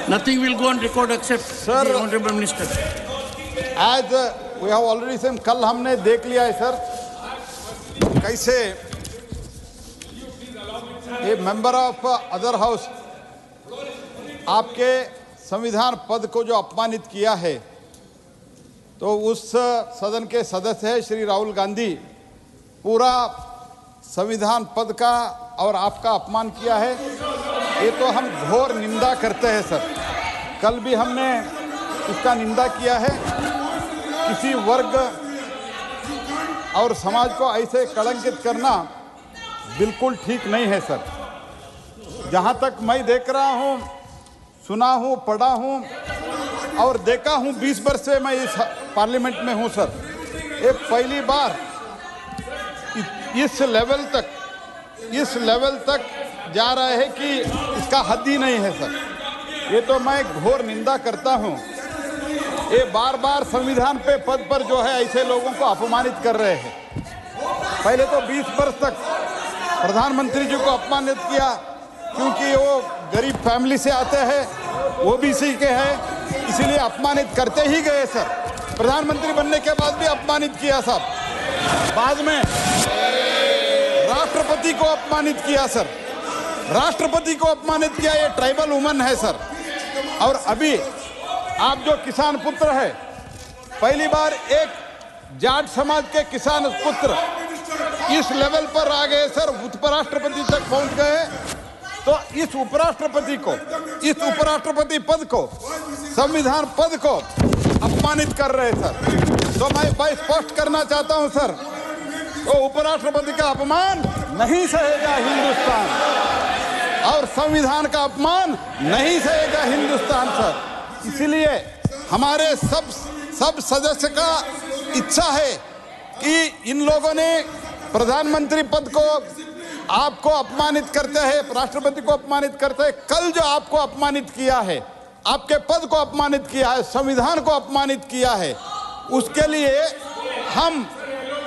Nothing will go on record except Sir, the Honorable Minister. As we have already seen, कल हमने देख लिया है सर कैसे ए मेंबर ऑफ अदर हाउस आपके संविधान पद को जो अपमानित किया है, तो उस सदन के सदस्य है श्री राहुल गांधी, पूरा संविधान पद का और आपका अपमान किया है। ये तो हम घोर निंदा करते हैं सर। कल भी हमने इसका निंदा किया है। किसी वर्ग और समाज को ऐसे कलंकित करना बिल्कुल ठीक नहीं है सर। जहाँ तक मैं देख रहा हूँ, सुना हूँ, पढ़ा हूँ और देखा हूँ, 20 वर्ष से मैं इस पार्लियामेंट में हूँ सर। ये पहली बार इस लेवल तक जा रहा है कि इसका हद ही नहीं है सर। ये तो मैं घोर निंदा करता हूँ। ये बार बार संविधान पे पद पर जो है ऐसे लोगों को अपमानित कर रहे हैं। पहले तो 20 वर्ष तक प्रधानमंत्री जी को अपमानित किया क्योंकि वो गरीब फैमिली से आते हैं, ओबीसी के हैं, इसीलिए अपमानित करते ही गए सर। प्रधानमंत्री बनने के बाद भी अपमानित किया साहब। बाद में राष्ट्रपति को अपमानित किया सर। राष्ट्रपति को अपमानित किया। ये ट्राइबल वुमन है सर। और अभी आप जो किसान पुत्र है, पहली बार एक जाट समाज के किसान पुत्र इस लेवल पर आ गए सर, उपराष्ट्रपति तक पहुंच गए। तो इस उपराष्ट्रपति पद को, संविधान पद को अपमानित कर रहे सर। तो मैं स्पष्ट करना चाहता हूं सर, तो उपराष्ट्रपति का अपमान नहीं सहेगा हिंदुस्तान और संविधान का अपमान नहीं सहेगा हिंदुस्तान सर। इसलिए हमारे सब सदस्य का इच्छा है कि इन लोगों ने प्रधानमंत्री पद को आपको अपमानित करते हैं, राष्ट्रपति को अपमानित करते हैं। कल जो आपको अपमानित किया है, आपके पद को अपमानित किया है, संविधान को अपमानित किया है, उसके लिए हम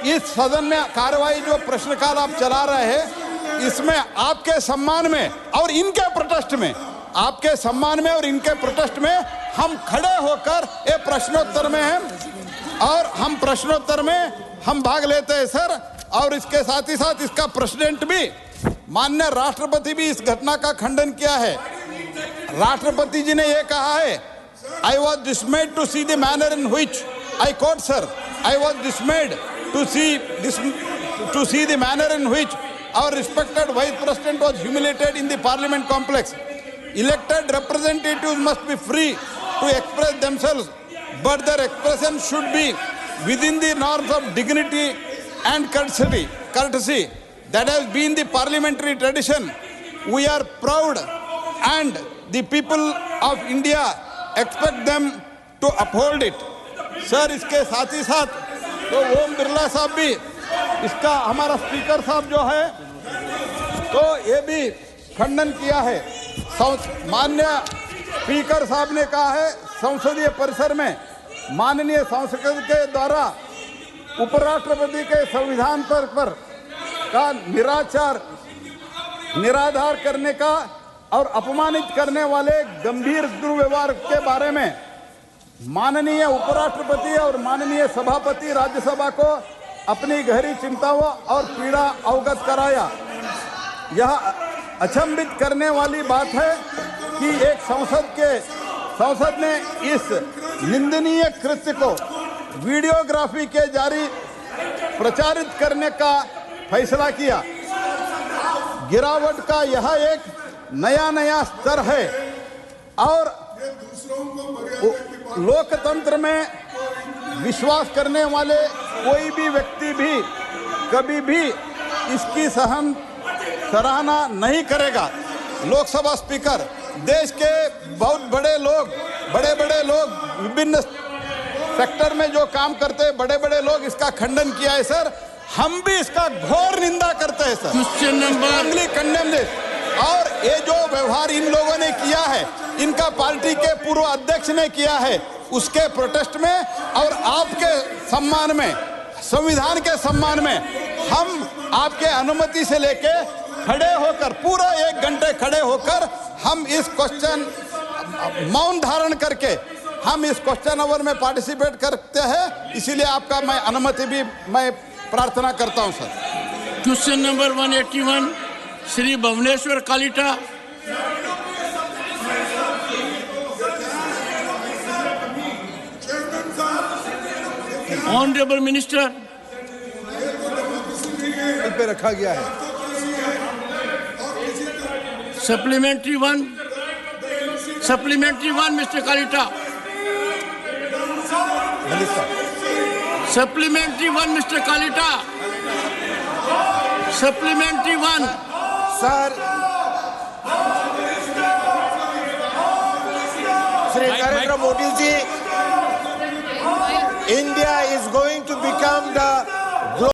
इस सदन में कार्रवाई जो प्रश्नकाल आप चला रहे हैं, इसमें आपके सम्मान में और इनके प्रोटेस्ट में, आपके सम्मान में और इनके प्रोटेस्ट में हम खड़े होकर ये प्रश्नोत्तर में हैं और हम प्रश्नोत्तर में हम भाग लेते हैं सर। और इसके साथ ही साथ इसका प्रेसिडेंट भी, माननीय राष्ट्रपति भी इस घटना का खंडन किया है। राष्ट्रपति जी ने ये कहा है, I was dismayed to see the manner in which, I quote sir, I was dismayed to see the manner in which our respected vice president was humiliated in the parliament complex. Elected representatives must be free to express themselves, but their expression should be within the norms of dignity and courtesy. That has been the parliamentary tradition. We are proud and the people of India expect them to uphold it. Sir, इसके साथ ही साथ तो ओम बिरला साहब भी, इसका हमारा speaker साहब जो है, तो ये भी खंडन किया है। माननीय स्पीकर साहब ने कहा है, संसदीय परिसर में माननीय संसद के द्वारा उपराष्ट्रपति के संविधान पर का निराधार करने का और अपमानित करने वाले गंभीर दुर्व्यवहार के बारे में माननीय उपराष्ट्रपति और माननीय सभापति राज्यसभा को अपनी गहरी चिंताओं और पीड़ा अवगत कराया। यह अचंभित करने वाली बात है कि एक संसद ने इस निंदनीय कृत्य को वीडियोग्राफी के जारी प्रचारित करने का फैसला किया। गिरावट का यह एक नया स्तर है और लोकतंत्र में विश्वास करने वाले कोई भी व्यक्ति भी कभी भी इसकी सराहना नहीं करेगा। लोकसभा स्पीकर, देश के बहुत बड़े लोग विभिन्न सेक्टर में जो काम करते हैं, बड़े लोग इसका खंडन किया है सर। हम भी इसका घोर निंदा करते हैं sir. Question number condemn this. और ये जो व्यवहार इन लोगों ने किया है, इनका पार्टी के पूर्व अध्यक्ष ने किया है, उसके प्रोटेस्ट में और आपके सम्मान में, संविधान के सम्मान में हम आपके अनुमति से लेके खड़े होकर पूरा 1 घंटे खड़े होकर हम इस क्वेश्चन मौन धारण करके हम इस क्वेश्चन आवर में पार्टिसिपेट करते हैं, इसीलिए आपका मैं अनुमति भी मैं प्रार्थना करता हूं sir. Question number 181 Shri Bhubaneswar Kalita. Honourable minister. पे रखा गया है। Supplementary one mister Kalita. Supplementary one mister Kalita. Supplementary one. Sir Shri Narendra Modi ji, India is going to become the